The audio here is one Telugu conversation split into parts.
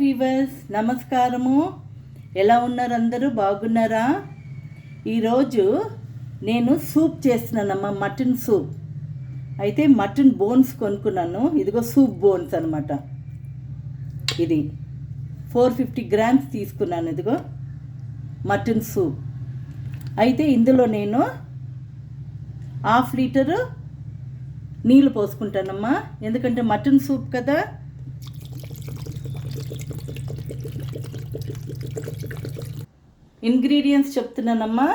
వీవర్స్ నమస్కారము. ఎలా ఉన్నారు? అందరూ బాగున్నారా? ఈరోజు నేను సూప్ చేస్తున్నానమ్మా, మటన్ సూప్. అయితే మటన్ బోన్స్ కొనుక్కున్నాను. ఇదిగో సూప్ బోన్స్ అనమాట. ఇది 450 గ్రామ్స్ తీసుకున్నాను. ఇదిగో మటన్ సూప్. అయితే ఇందులో నేను 1/2 లీటరు నీళ్ళు పోసుకుంటానమ్మా, ఎందుకంటే మటన్ సూప్ కదా. ఇంగ్రీడియంట్స్ చెప్తున్నానమ్మా.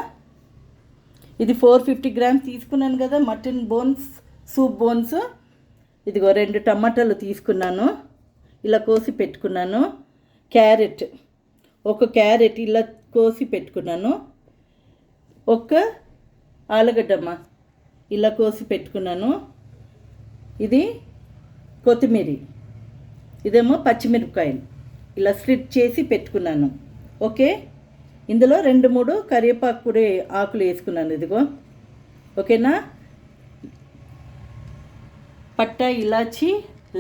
ఇది 450 గ్రామ్స్ తీసుకున్నాను కదా మటన్ బోన్స్, సూప్ బోన్స్. ఇదిగో 2 టమాటాలు తీసుకున్నాను, ఇలా కోసి పెట్టుకున్నాను. క్యారెట్, ఒక క్యారెట్ ఇలా కోసి పెట్టుకున్నాను. ఒక ఆలుగడ్డమ్మ ఇలా కోసి పెట్టుకున్నాను. ఇది కొత్తిమీర, ఇదేమో పచ్చిమిరపకాయలు ఇలా స్లిట్ చేసి పెట్టుకున్నాను. ఓకే, ఇందులో 2-3 కరివేపాకు కూడా ఆకులు వేసుకున్నాను. ఇదిగో ఓకేనా. పట్ట, ఇలాచి,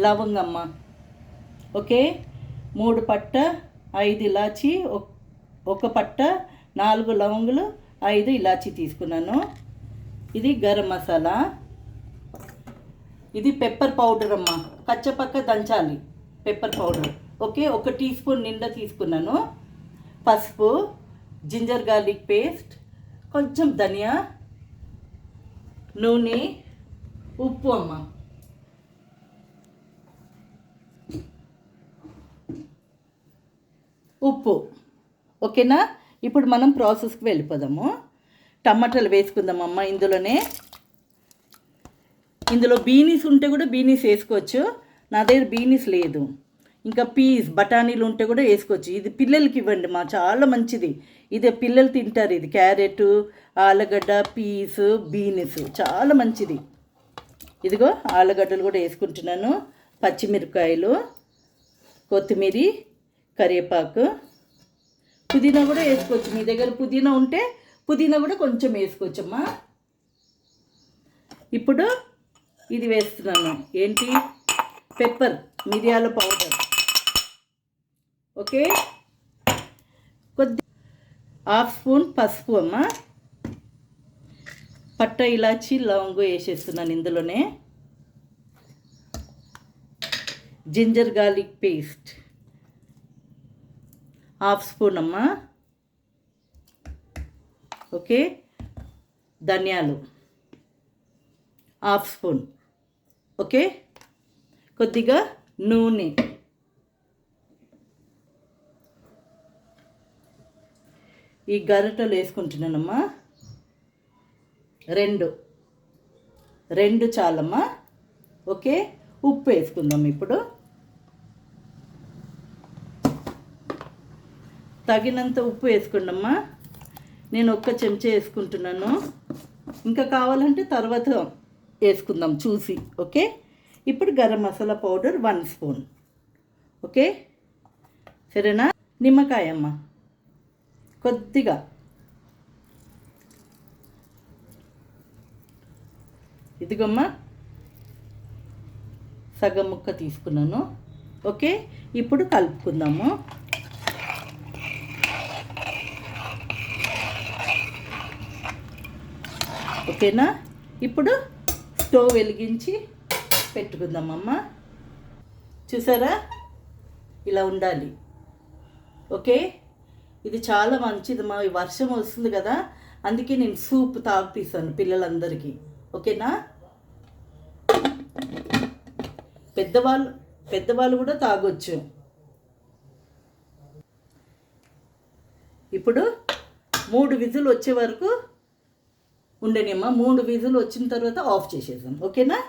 లవంగమ్మ. ఓకే, 3 పట్ట, 5 ఇలాచి, 1 పట్ట, 4 లవంగులు, 5 ఇలాచి తీసుకున్నాను. ఇది గరం మసాలా. ఇది పెప్పర్ పౌడర్ అమ్మ, కచ్చపక్క దంచాలి pepper powder. Okay, 1 teaspoon నిండా తీసుకున్నాను. పసుపు, జింజర్ గార్లిక్ పేస్ట్, కొంచెం ధనియా, నూనె, ఉప్పు అమ్మ. ఉప్పు ఓకేనా. ఇప్పుడు మనం ప్రాసెస్కి వెళ్ళిపోదాము. టమాటాలు వేసుకుందామమ్మ ఇందులోనే. ఇందులో బీనీస్ ఉంటే కూడా బీనీస్ వేసుకోవచ్చు, నా దగ్గర బీనీస్ లేదు. ఇంకా పీస్, బఠానీలు ఉంటే కూడా వేసుకోవచ్చు. ఇది పిల్లలకి ఇవ్వండి మా, చాలా మంచిది. ఇది పిల్లలు తింటారు. ఇది క్యారెట్, ఆలుగడ్డ, పీస్, బీనీస్ చాలా మంచిది. ఇదిగో ఆలుగడ్డలు కూడా వేసుకుంటున్నాను, పచ్చిమిరపకాయలు, కొత్తిమీర, కరివేపాకు, పుదీనా కూడా వేసుకోవచ్చు. మీ దగ్గర పుదీనా ఉంటే పుదీనా కూడా కొంచెం వేసుకోవచ్చమ్మా. ఇప్పుడు ఇది వేస్తున్నాను, ఏంటి, పెప్పర్, మిరియాల పౌడర్. ఓకే, కొద్ది 1/2 స్పూన్ పసుపు అమ్మ. పట్ట, ఇలాచి, లవంగు వేసేస్తున్నాను ఇందులోనే. జింజర్ గార్లిక్ పేస్ట్ 1/2 స్పూన్ అమ్మ. ఓకే, ధనియాలు 1/2 స్పూన్. ఓకే, కొద్దిగా నూనె, ఈ గరిటెలు వేసుకుంటున్నానమ్మా. 2 చాలమ్మా. ఓకే, ఉప్పు వేసుకుందాం ఇప్పుడు. తగినంత ఉప్పు వేసుకోండమ్మా. నేను 1 చెంచా వేసుకుంటున్నాను, ఇంకా కావాలంటే తర్వాత వేసుకుందాం చూసి. ఓకే, ఇప్పుడు garam masala powder 1 spoon. Okay, సరేనా. నిమ్మకాయ అమ్మ కొద్దిగా. ఇదిగమ్మా సగం ముక్క తీసుకున్నాను. ఓకే, ఇప్పుడు కలుపుకుందాము. ఓకేనా. ఇప్పుడు స్టవ్ వెలిగించి పెట్టుకుందామమ్మ. చూసారా, ఇలా ఉండాలి. ఓకే, ఇది చాలా మంచిది మా. వర్షం వస్తుంది కదా, అందుకే నేను సూప్ తాగిపిస్తాను పిల్లలందరికీ. ఓకేనా. పెద్దవాళ్ళు కూడా తాగొచ్చు. ఇప్పుడు 3 విజిల్ వచ్చే వరకు ఉండనిమ్మా. 3 విజిల్ వచ్చిన తర్వాత ఆఫ్ చేసేద్దాం. ఓకేనా.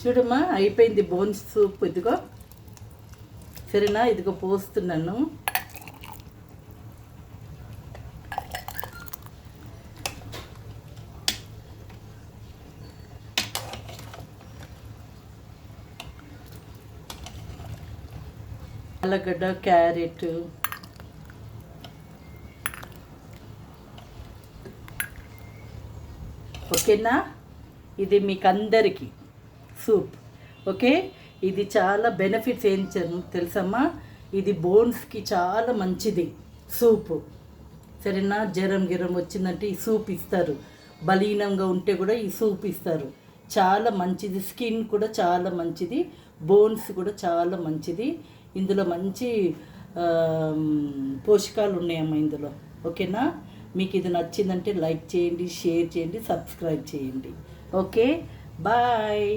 చూడమ్మా, అయిపోయింది బోన్స్ సూప్. ఇదిగో సరేనా, ఇదిగో పోస్తున్నాను. ఆలుగడ్డ, క్యారెట్, ఓకేనా. ఇది మీకు అందరికీ సూప్. ఓకే, ఇది చాలా బెనిఫిట్స్ ఏం తెలుసమ్మా, ఇది బోన్స్కి చాలా మంచిది సూపు. సరేనా, జ్వరం గిరం వచ్చిందంటే ఈ సూప్ ఇస్తారు, బలీనంగా ఉంటే కూడా ఈ సూప్ ఇస్తారు. చాలా మంచిది, స్కిన్ కూడా చాలా మంచిది, బోన్స్ కూడా చాలా మంచిది. ఇందులో మంచి పోషకాలు ఉన్నాయమ్మా ఇందులో. ఓకేనా, మీకు ఇది నచ్చిందంటే లైక్ చేయండి, షేర్ చేయండి, సబ్స్క్రైబ్ చేయండి. Okay, bye.